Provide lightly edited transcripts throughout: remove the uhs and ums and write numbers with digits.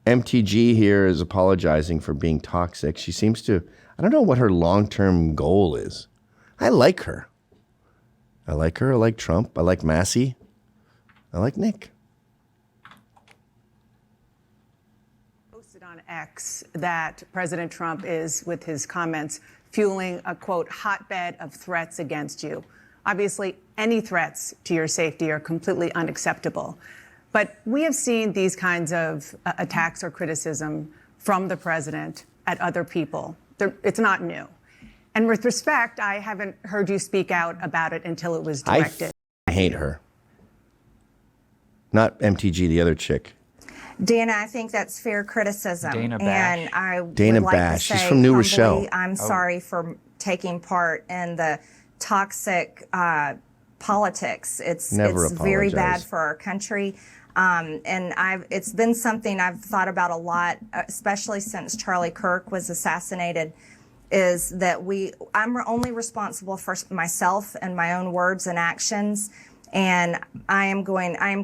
MTG here is apologizing for being toxic. She seems to, I don't know what her long-term goal is. I like her. I like her. I like Trump. I like Massey. I like Nick. Posted on X that President Trump is, with his comments, fueling a, quote, hotbed of threats against you. Obviously, any threats to your safety are completely unacceptable. But we have seen these kinds of attacks or criticism from the president at other people. It's not new. And with respect, I haven't heard you speak out about it until it was directed. I hate her. Not MTG, the other chick. Dana, I think that's fair criticism. Dana Bash. And I Dana would like Bash. to say She's from New humbly, Rochelle. I'm sorry for taking part in the toxic politics. It's very bad for our country. And it's been something I've thought about a lot, especially since Charlie Kirk was assassinated, is that I'm only responsible for myself and my own words and actions. And I am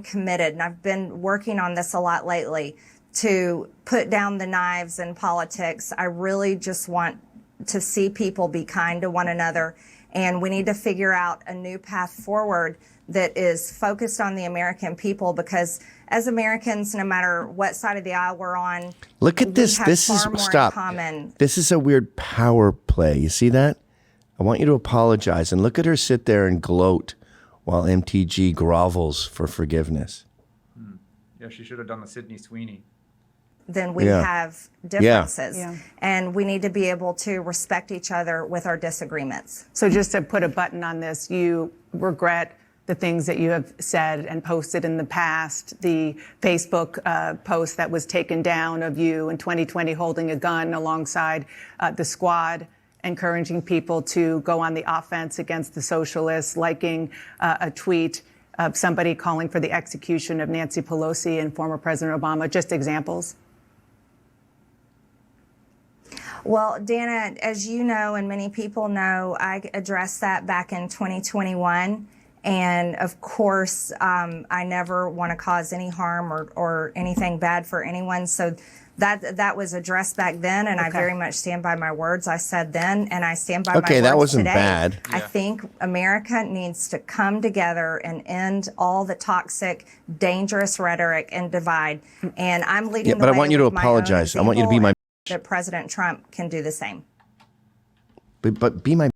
committed, and I've been working on this a lot lately, to put down the knives in politics. I really just want to see people be kind to one another. And we need to figure out a new path forward that is focused on the American people, because as Americans, no matter what side of the aisle we're on, look at this. This is stop. This is a weird power play. You see that? I want you to apologize and look at her sit there and gloat while MTG grovels for forgiveness. Yeah, she should have done the Sydney Sweeney. Then we have differences. Yeah. And we need to be able to respect each other with our disagreements. So just to put a button on this, you regret the things that you have said and posted in the past, the Facebook post that was taken down of you in 2020 holding a gun alongside the squad, encouraging people to go on the offense against the socialists, liking a tweet of somebody calling for the execution of Nancy Pelosi and former President Obama, just examples? Well, Dana, as you know, and many people know, I addressed that back in 2021. And of course, I never want to cause any harm or anything bad for anyone. So that was addressed back then, and I very much stand by my words I said then, and I stand by my words today. Okay, that wasn't bad. I think America needs to come together and end all the toxic, dangerous rhetoric and divide. And I'm leading the way. But I want you to apologize. I want you to be my. That President Trump can do the same. But be my.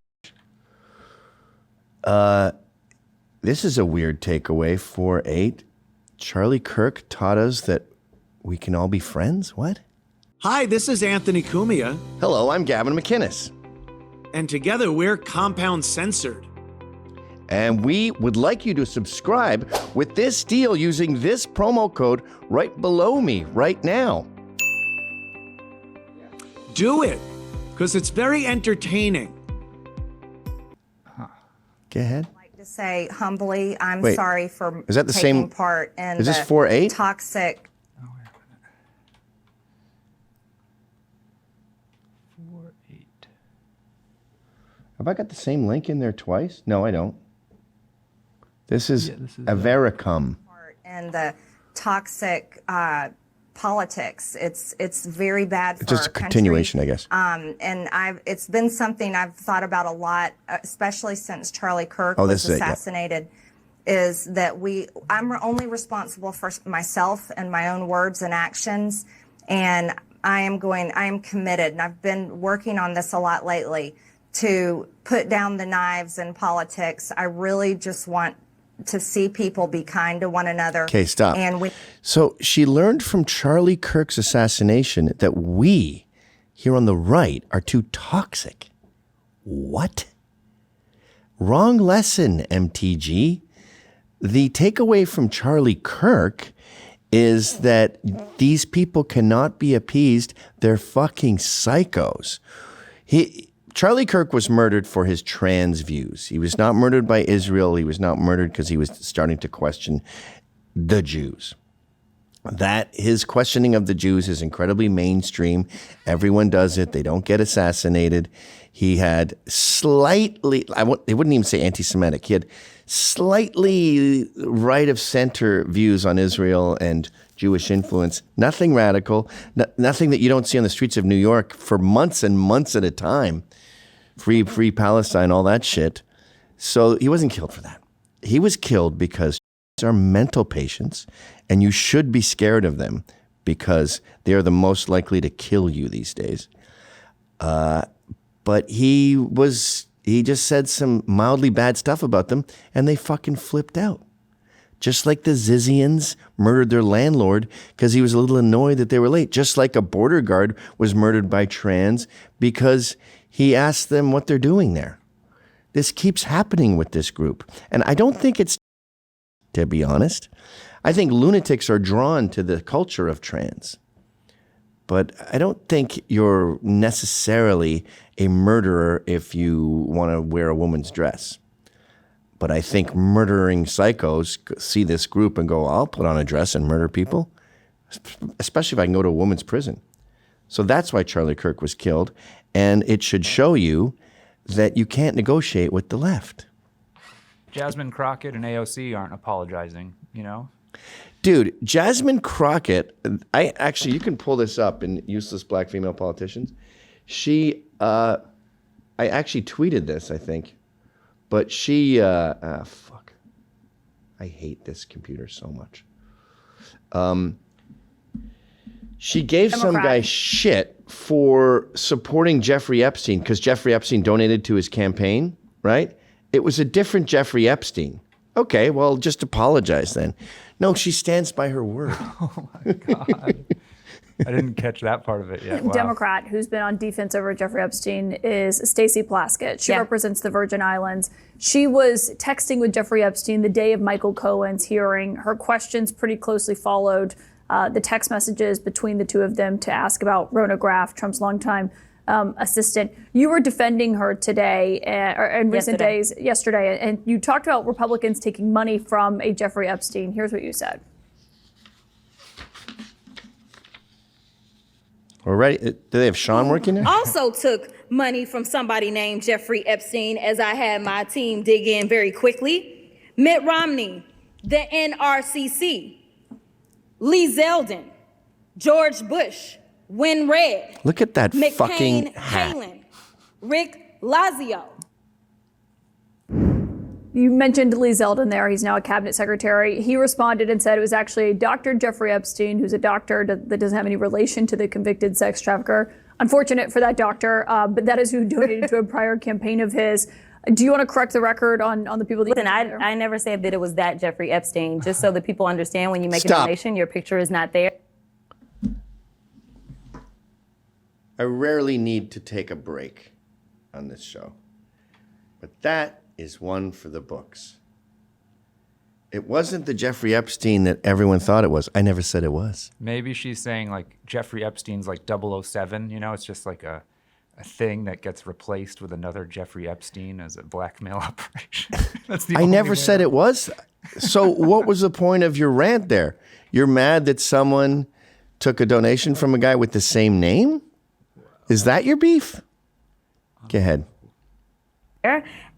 This is a weird takeaway. 4-8. Charlie Kirk taught us that we can all be friends. What? Hi, this is Anthony Cumia. Hello, I'm Gavin McInnes. And together we're Compound Censored. And we would like you to subscribe with this deal using this promo code right below me right now. Do it, because it's very entertaining. Go ahead. Say humbly, I'm Wait, sorry for is that the taking same, part in is this the 4-8? Toxic. Oh, wait a minute. 4-8. Have I got the same link in there twice? No, I don't. This is Avericum. And the toxic politics. It's very bad for it's just our a continuation, country. I guess. And it's been something I've thought about a lot, especially since Charlie Kirk was assassinated, is that I'm only responsible for myself and my own words and actions. And I am committed, and I've been working on this a lot lately, to put down the knives in politics. I really just want to see people be kind to one another. Okay, stop. And so she learned from Charlie Kirk's assassination that we here on the right are too toxic. What? Wrong lesson, MTG. The takeaway from Charlie Kirk is that these people cannot be appeased. They're fucking psychos. Charlie Kirk was murdered for his trans views. He was not murdered by Israel. He was not murdered because he was starting to question the Jews. That his questioning of the Jews is incredibly mainstream. Everyone does it. They don't get assassinated. He had slightly, they wouldn't even say anti-Semitic. He had slightly right of center views on Israel and Jewish influence, nothing radical, nothing that you don't see on the streets of New York for months and months at a time. Free Palestine, all that shit. So he wasn't killed for that. He was killed because these are mental patients, and you should be scared of them because they are the most likely to kill you these days. But he just said some mildly bad stuff about them, and they fucking flipped out. Just like the Zizians murdered their landlord because he was a little annoyed that they were late. Just like a border guard was murdered by trans because he asked them what they're doing there. This keeps happening with this group. And I don't think it's, to be honest, I think lunatics are drawn to the culture of trans. But I don't think you're necessarily a murderer if you want to wear a woman's dress. But I think murdering psychos see this group and go, I'll put on a dress and murder people, especially if I can go to a woman's prison. So that's why Charlie Kirk was killed. And it should show you that you can't negotiate with the left. Jasmine Crockett and AOC aren't apologizing, you know? Dude, Jasmine Crockett, you can pull this up in Useless Black Female Politicians. I actually tweeted this, I think. But she, fuck. I hate this computer so much. She gave some guy shit for supporting Jeffrey Epstein because Jeffrey Epstein donated to his campaign, right? It was a different Jeffrey Epstein. Okay, well, just apologize then. No, she stands by her word. Oh my God. I didn't catch that part of it yet. Wow. Democrat who's been on defense over Jeffrey Epstein is Stacy Plaskett. She represents the Virgin Islands. She was texting with Jeffrey Epstein the day of Michael Cohen's hearing. Her questions pretty closely followed the text messages between the two of them to ask about Rona Graff, Trump's longtime assistant. You were defending her today, or in recent days, yesterday, and you talked about Republicans taking money from a Jeffrey Epstein. Here's what you said. We're ready. Do they have Sean working there? Also took money from somebody named Jeffrey Epstein, as I had my team dig in very quickly. Mitt Romney, the NRCC, Lee Zeldin, George Bush, Win Red. Look at that McCain fucking hat. Palin, Rick Lazio. You mentioned Lee Zeldin there. He's now a cabinet secretary. He responded and said it was actually Dr. Jeffrey Epstein, who's a doctor that doesn't have any relation to the convicted sex trafficker. Unfortunate for that doctor, but that is who donated to a prior campaign of his. Do you want to correct the record on the people that Listen, I never said that it was that Jeffrey Epstein, just so that people understand when you make a donation, your picture is not there. I rarely need to take a break on this show, but that is one for the books. It wasn't the Jeffrey Epstein that everyone thought it was. I never said it was. Maybe she's saying like Jeffrey Epstein's like 007, you know, it's just like a thing that gets replaced with another Jeffrey Epstein as a blackmail operation. That's the I never said it was. So what was the point of your rant there? You're mad that someone took a donation from a guy with the same name? Is that your beef? Go ahead.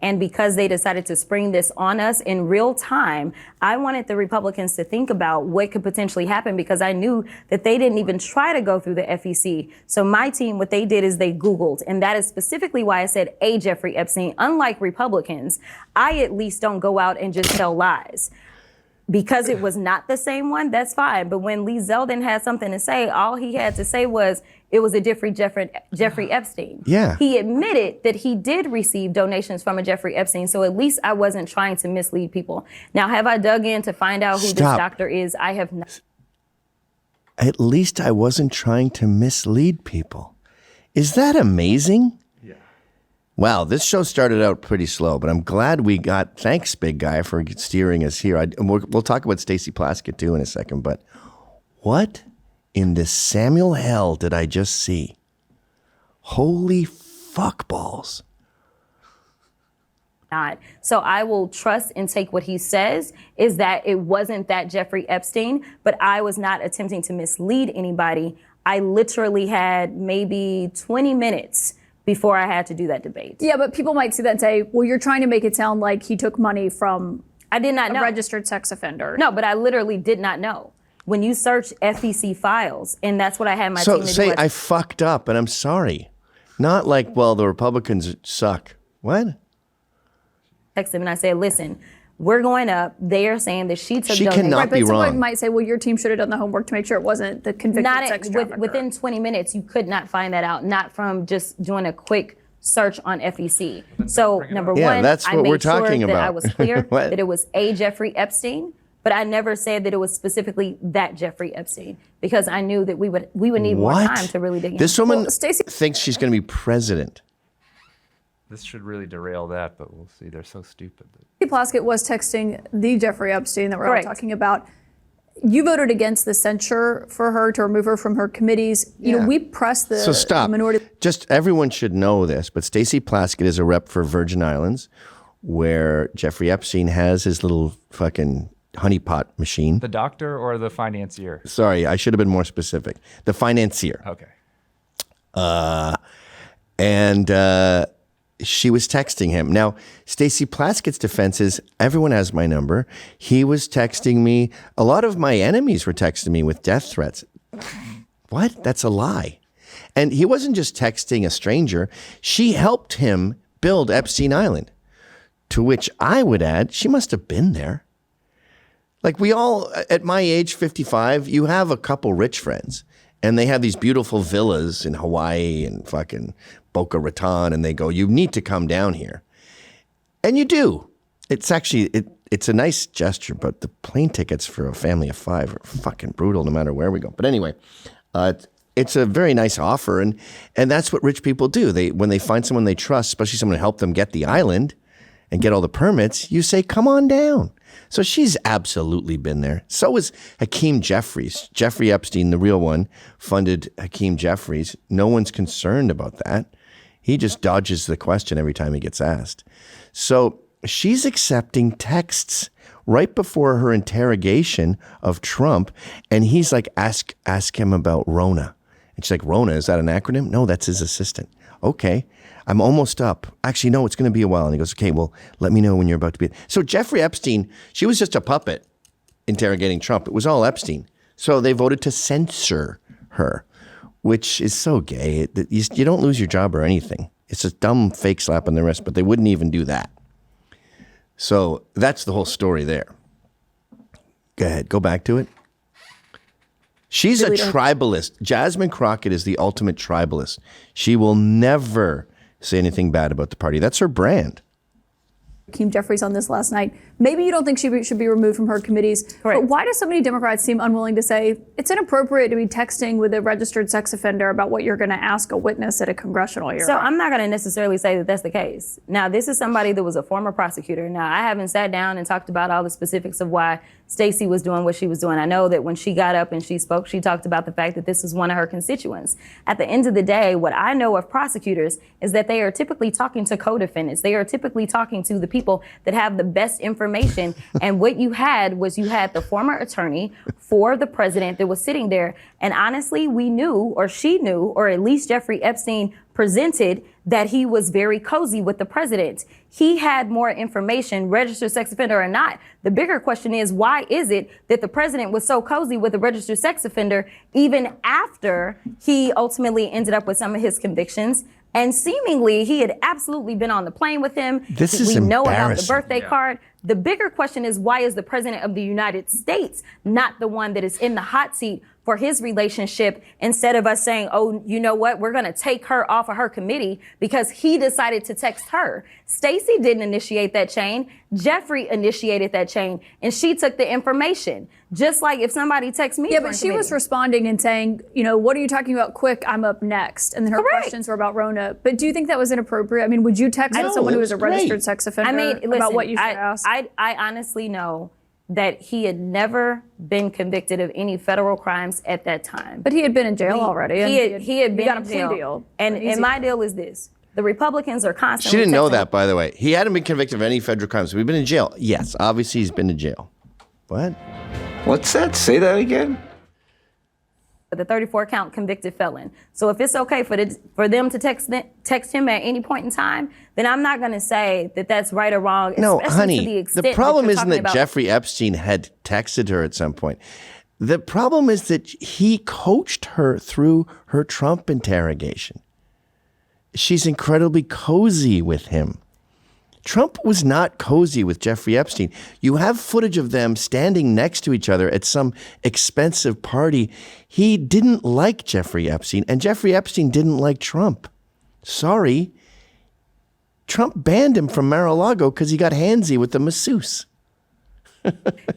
And because they decided to spring this on us in real time, I wanted the Republicans to think about what could potentially happen because I knew that they didn't even try to go through the FEC. So my team, what they did is they Googled, and that is specifically why I said a Jeffrey Epstein. Unlike Republicans, I at least don't go out and just tell lies. Because it was not the same one, that's fine. But when Lee Zeldin had something to say, all he had to say was it was a different Jeffrey Epstein. Yeah. He admitted that he did receive donations from a Jeffrey Epstein, so at least I wasn't trying to mislead people. Now, have I dug in to find out who this doctor is? I have not. At least I wasn't trying to mislead people. Is that amazing? Yeah. Wow, this show started out pretty slow, but I'm glad we got, thanks, big guy, for steering us here. We'll talk about Stacy Plaskett too in a second, but what in the Samuel hell did I just see? Holy fuck balls. Not. So I will trust and take what he says is that it wasn't that Jeffrey Epstein, but I was not attempting to mislead anybody. I literally had maybe 20 minutes before I had to do that debate. Yeah, but people might see that and say, well, you're trying to make it sound like he took money from I did not know. a registered sex offender. No, but I literally did not know. when you search FEC files, and that's what I had my so team to say do. I fucked up and I'm sorry. Not like, well, the Republicans suck. What? Text them and I said, listen, we're going up. They are saying that she took She donations. cannot Right, be but someone wrong. might say, well, your team should have done the homework to make sure it wasn't the convicted sex trafficker. Within 20 minutes, you could not find that out, not from just doing a quick search on FEC. So number one, that's I what made we're talking sure that I about. was clear What? that it was a Jeffrey Epstein, but I never said that it was specifically that Jeffrey Epstein because I knew that we would need more What? time to really dig in. This woman Well, Stacy- thinks she's going to be president. This should really derail that, but we'll see. They're so stupid. Plaskett was texting the Jeffrey Epstein that we're Correct. all talking about. You voted against the censure for her to remove her from her committees. You know, we pressed the So stop. minority. Just everyone should know this, but Stacy Plaskett is a rep for Virgin Islands, where Jeffrey Epstein has his little fucking honeypot machine. The doctor or the financier? Sorry, I should have been more specific. The financier. Okay. And she was texting him. Now, Stacy Plaskett's defense is everyone has my number. He was texting me. A lot of my enemies were texting me with death threats. What? That's a lie. And he wasn't just texting a stranger. She helped him build Epstein Island, to which I would add, she must have been there. Like we all, at my age, 55, you have a couple rich friends. And they have these beautiful villas in Hawaii and fucking Boca Raton, and they go, you need to come down here. And you do. It's actually, it's a nice gesture, but the plane tickets for a family of 5 are fucking brutal no matter where we go. But anyway, it's a very nice offer, and that's what rich people do. When they find someone they trust, especially someone to help them get the island and get all the permits, you say, come on down. So she's absolutely been there. So is Hakeem Jeffries. Jeffrey Epstein, the real one, funded Hakeem Jeffries. No one's concerned about that. He just dodges the question every time he gets asked. So she's accepting texts right before her interrogation of Trump. And he's like, ask him about Rona. And she's like, Rona, is that an acronym? No, that's his assistant. Okay. I'm almost up. Actually, no, it's going to be a while. And he goes, okay, well, let me know when you're about to be. So Jeffrey Epstein, she was just a puppet interrogating Trump. It was all Epstein. So they voted to censor her, which is so gay. You don't lose your job or anything. It's a dumb fake slap on the wrist, but they wouldn't even do that. So that's the whole story there. Go ahead. Go back to it. She's a tribalist. Jasmine Crockett is the ultimate tribalist. She will never say anything bad about the party. That's her brand. Hakeem Jeffries on this last night. Maybe you don't think she should be removed from her committees. Correct. But why do so many Democrats seem unwilling to say it's inappropriate to be texting with a registered sex offender about what you're going to ask a witness at a congressional hearing? So I'm not going to necessarily say that that's the case. Now, this is somebody that was a former prosecutor. Now, I haven't sat down and talked about all the specifics of why Stacy was doing what she was doing. I know that when she got up and she spoke, she talked about the fact that this is one of her constituents. At the end of the day, what I know of prosecutors is that they are typically talking to co-defendants. They are typically talking to the people that have the best information. And what you had was you had the former attorney for the president that was sitting there. And honestly, we knew, or she knew, or at least Jeffrey Epstein presented that he was very cozy with the president. He had more information, registered sex offender or not. The bigger question is, why is it that the president was so cozy with a registered sex offender even after he ultimately ended up with some of his convictions? And seemingly, he had absolutely been on the plane with him. This is we know about the embarrassing. birthday card. The bigger question is, why is the president of the United States not the one that is in the hot seat for his relationship, instead of us saying, oh, you know what, we're going to take her off of her committee because he decided to text her. Stacy didn't initiate that chain. Jeffrey initiated that chain, and she took the information. Just like if somebody texts me. Yeah, but she was responding and saying, you know, what are you talking about? Quick, I'm up next. And then her questions were about Rona. But do you think that was inappropriate? I mean, would you text someone who was a registered sex offender about what you should ask? I honestly know that he had never been convicted of any federal crimes at that time. But he had been in jail already. He had been got in a plea jail. deal. And my deal is this. The Republicans are constantly. She didn't know texting. that, by the way. He hadn't been convicted of any federal crimes. We've been in jail. Yes, obviously he's been to jail. What? What's that? Say that again. The 34-count convicted felon. So if it's okay for them to text him at any point in time, then I'm not going to say that that's right or wrong. No, especially honey, to the extent the problem that you're isn't talking that about. Jeffrey Epstein had texted her at some point. The problem is that he coached her through her Trump interrogation. She's incredibly cozy with him. Trump was not cozy with Jeffrey Epstein. You have footage of them standing next to each other at some expensive party. He didn't like Jeffrey Epstein, and Jeffrey Epstein didn't like Trump. Sorry. Trump banned him from Mar-a-Lago because he got handsy with the masseuse.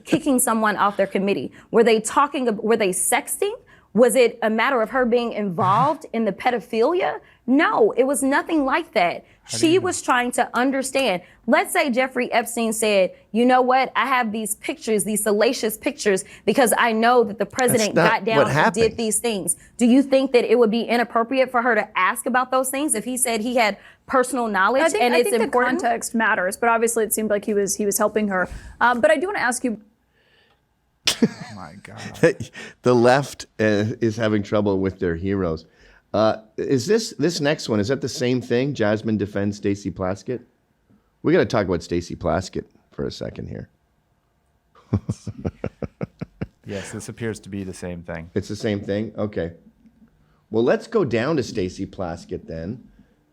Kicking someone off their committee. Were they sexting? Was it a matter of her being involved in the pedophilia? No, it was nothing like that. She was trying to understand. Let's say Jeffrey Epstein said, you know what? I have these pictures, these salacious pictures, because I know that the president got down and did these things. Do you think that it would be inappropriate for her to ask about those things if he said he had personal knowledge? I think the context matters, but obviously it seemed like he was helping her. But I do want to ask you. Oh my God. The left is having trouble with their heroes. Is this next one, is that the same thing? Jasmine defends Stacy Plaskett? We got to talk about Stacy Plaskett for a second here. Yes, this appears to be the same thing. It's the same thing? Okay. Well, let's go down to Stacy Plaskett then.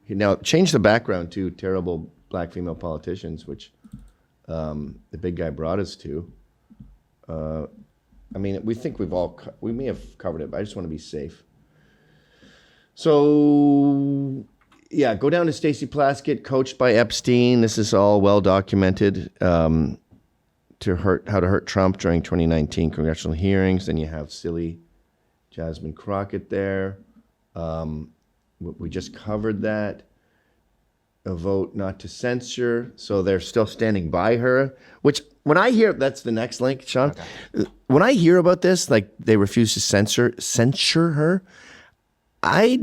Now, change the background to terrible black female politicians, which the big guy brought us to. I mean, we think we may have covered it, but I just want to be safe. So, yeah, go down to Stacy Plaskett, coached by Epstein. This is all well documented. How to hurt Trump during 2019 congressional hearings. Then you have silly Jasmine Crockett there. We just covered that. A vote not to censure. So they're still standing by her, which when I hear, that's the next link, Sean. Okay. When I hear about this, like they refuse to censure her, I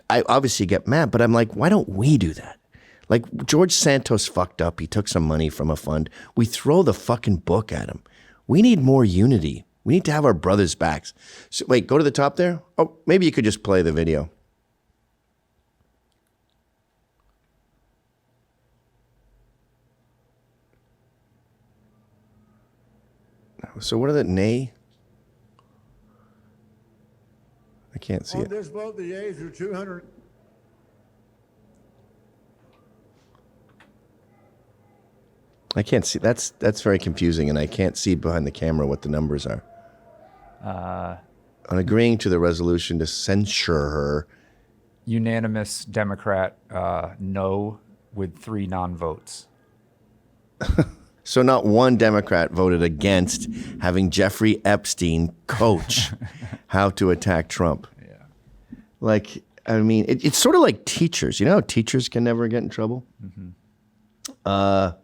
obviously get mad, but I'm like, why don't we do that? Like George Santos fucked up. He took some money from a fund. We throw the fucking book at him. We need more unity. We need to have our brothers' backs. So wait, go to the top there. Oh, maybe you could just play the video. So what are the nay? I can't see it. On this vote, the yeas are 200. I can't see. That's very confusing, and I can't see behind the camera what the numbers are. On agreeing to the resolution to censure her. Unanimous Democrat no with 3 non-votes. So not one Democrat voted against having Jeffrey Epstein coach how to attack Trump. Yeah. Like, I mean, it's sort of like teachers. You know how teachers can never get in trouble? Mm-hmm.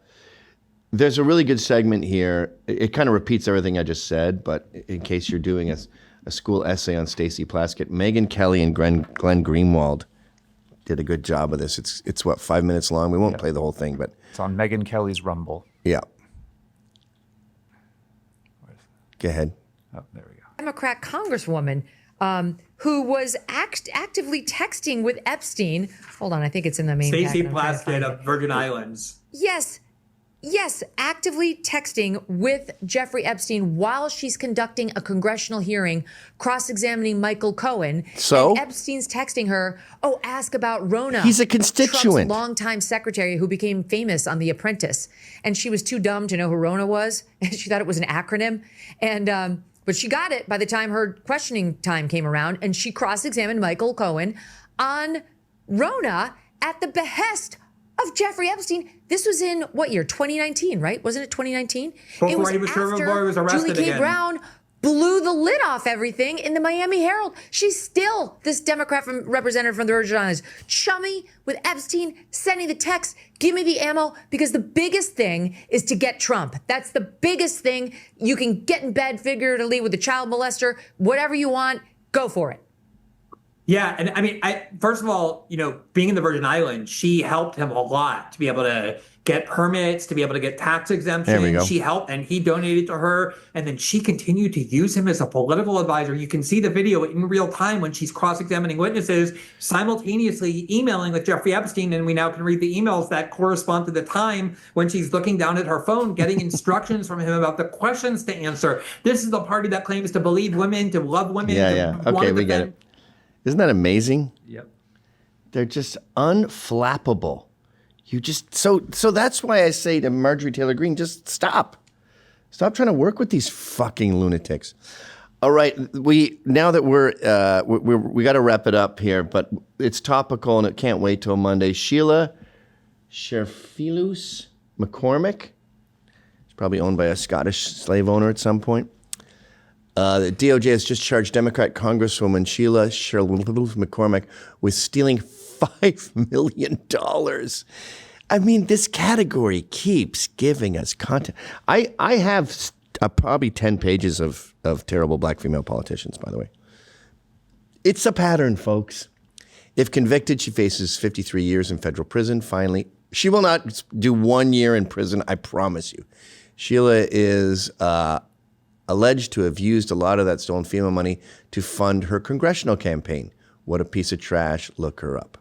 There's a really good segment here. It kind of repeats everything I just said, but in case you're doing a school essay on Stacy Plaskett, Megyn Kelly and Glenn Greenwald did a good job of this. It's what, 5 minutes long? We won't play the whole thing, but... It's on Megyn Kelly's Rumble. Yeah. Go ahead. Oh, there we go. Democrat Congresswoman who was actively texting with Epstein. Hold on, I think it's in the main. Stacy Plaskett of Virgin Islands. Yes, actively texting with Jeffrey Epstein while she's conducting a congressional hearing, cross-examining Michael Cohen. So? And Epstein's texting her, ask about Rona. He's a constituent. Trump's longtime secretary who became famous on The Apprentice. And she was too dumb to know who Rona was. And she thought it was an acronym. And but she got it by the time her questioning time came around. And she cross-examined Michael Cohen on Rona at the behest of Jeffrey Epstein. This was in what year? 2019, right? Wasn't it 2019? Before he was arrested Julie K. again. Brown blew the lid off everything in the Miami Herald. She's still this Democrat representative from the Virgin Islands, chummy with Epstein, sending the text, give me the ammo, because the biggest thing is to get Trump. That's the biggest thing. You can get in bed figuratively with a child molester, whatever you want, go for it. Yeah, and I mean, first of all, being in the Virgin Islands, she helped him a lot to be able to get permits, to be able to get tax exemption. There we go. She helped, and he donated to her, and then she continued to use him as a political advisor. You can see the video in real time when she's cross-examining witnesses, simultaneously emailing with Jeffrey Epstein, and we now can read the emails that correspond to the time when she's looking down at her phone, getting instructions from him about the questions to answer. This is the party that claims to believe women, to love women. Yeah. Okay, we get it. Isn't that amazing? Yep. They're just unflappable. You just so that's why I say to Marjorie Taylor Greene, just stop. Stop trying to work with these fucking lunatics. All right, we got to wrap it up here, but it's topical and it can't wait till Monday. Sheila Sherfilus McCormick. She's probably owned by a Scottish slave owner at some point. The DOJ has just charged Democrat Congresswoman Sheila Sherfilus McCormick with stealing $5 million. I mean, this category keeps giving us content. I have probably 10 pages of terrible black female politicians, by the way. It's a pattern, folks. If convicted, she faces 53 years in federal prison. Finally, she will not do 1 year in prison, I promise you. Sheila is alleged to have used a lot of that stolen FEMA money to fund her congressional campaign. What a piece of trash. Look her up.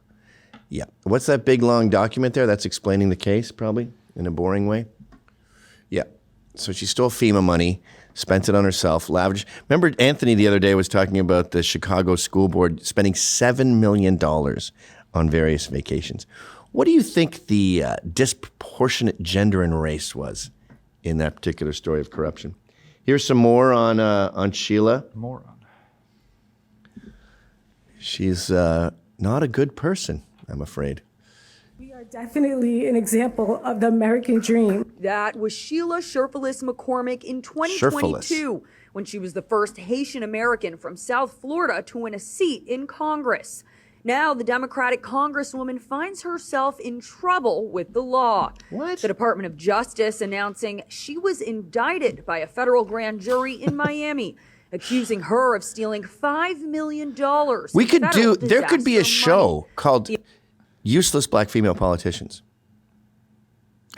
Yeah. What's that big, long document there? That's explaining the case, probably, in a boring way. Yeah. So she stole FEMA money, spent it on herself, lavish. Remember Anthony the other day was talking about the Chicago School Board spending $7 million on various vacations. What do you think the disproportionate gender and race was in that particular story of corruption? Here's some more on Sheila. Moron. She's not a good person, I'm afraid. We are definitely an example of the American dream. That was Sheila Sherfilus McCormick in 2022, when she was the first Haitian American from South Florida to win a seat in Congress. Now, the Democratic Congresswoman finds herself in trouble with the law. What? The Department of Justice announcing she was indicted by a federal grand jury in Miami, accusing her of stealing $5 million. There could be a show called Useless Black Female Politicians.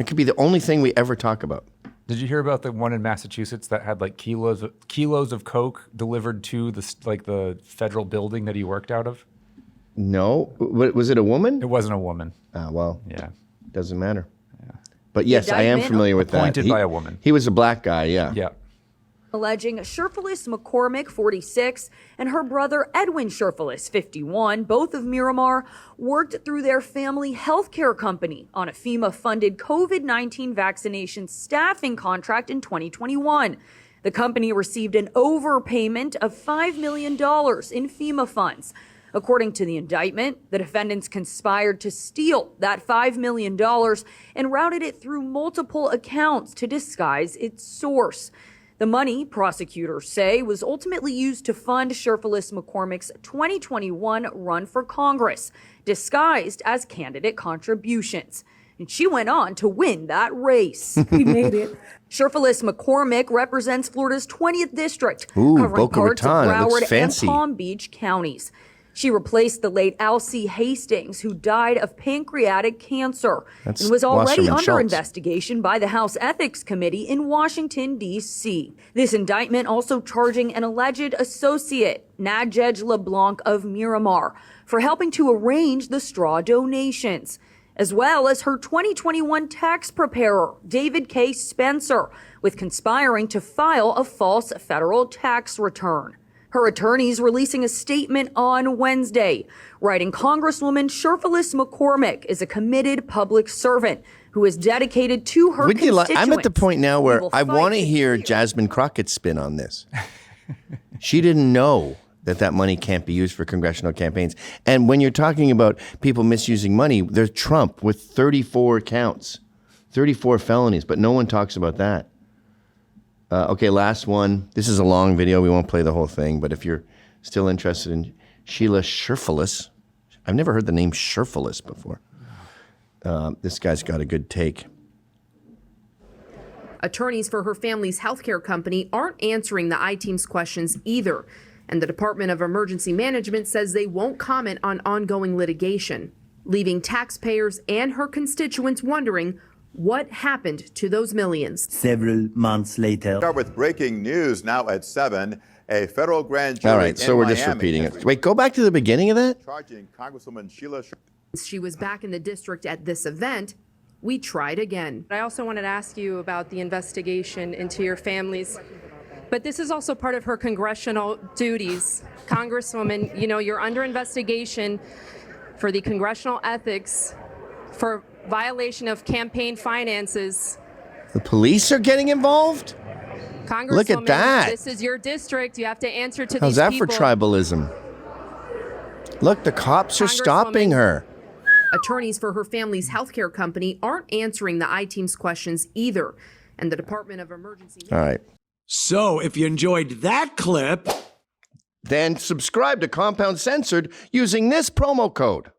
It could be the only thing we ever talk about. Did you hear about the one in Massachusetts that had like kilos of coke delivered to the federal building that he worked out of? No. Was it a woman? It wasn't a woman. Well, yeah. Doesn't matter. Yeah. But yes, I am familiar with that. Appointed by a woman. He was a black guy, yeah. Yeah. Alleging Sherfilus McCormick, 46, and her brother Edwin Sherfilus, 51, both of Miramar, worked through their family health care company on a FEMA-funded COVID-19 vaccination staffing contract in 2021. The company received an overpayment of $5 million in FEMA funds. According to the indictment, the defendants conspired to steal that $5 million and routed it through multiple accounts to disguise its source. The money, prosecutors say, was ultimately used to fund Sherfilus McCormick's 2021 run for Congress, disguised as candidate contributions. And she went on to win that race. We made it. Sherfilus McCormick represents Florida's 20th district, Ooh, covering Boca parts of Raton. It looks Broward and fancy. Palm Beach counties. She replaced the late Alcee Hastings, who died of pancreatic cancer That's and was already Wasserman under Schultz. investigation by the House Ethics Committee in Washington, D.C. This indictment also charging an alleged associate, Nadej LeBlanc of Miramar, for helping to arrange the straw donations, as well as her 2021 tax preparer, David K. Spencer, with conspiring to file a false federal tax return. Her attorneys releasing a statement on Wednesday, writing Congresswoman Sherfilus McCormick is a committed public servant who is dedicated to her constituents. I'm at the point now where I want to fight hear Jasmine Crockett's spin on this. She didn't know that money can't be used for congressional campaigns. And when you're talking about people misusing money, there's Trump with 34 counts, 34 felonies, but no one talks about that. Okay, last one. This is a long video. We won't play the whole thing, but if you're still interested in Sheila Sherfilus, I've never heard the name Sherfilus before. This guy's got a good take. Attorneys for her family's healthcare company aren't answering the I-Team's questions either. And the Department of Emergency Management says they won't comment on ongoing litigation, leaving taxpayers and her constituents wondering what happened to those millions. Several months later. Start with breaking news now at 7. A federal grand jury. All right, so we're just repeating it. Wait, go back to the beginning of that. Charging Congresswoman Sheila. She was back in the district at this event. We tried again. I also wanted to ask you about the investigation into your families. But this is also part of her congressional duties. Congresswoman, you know, you're under investigation for the congressional ethics for violation of campaign finances. The police are getting involved? Congresswoman, look at that. This is your district. You have to answer to How's these that people. for tribalism? Look, the cops are stopping her. Attorneys for her family's healthcare company aren't answering the I-Team's questions either. And the Department of Emergency... All right. So if you enjoyed that clip... then subscribe to Compound Censored using this promo code.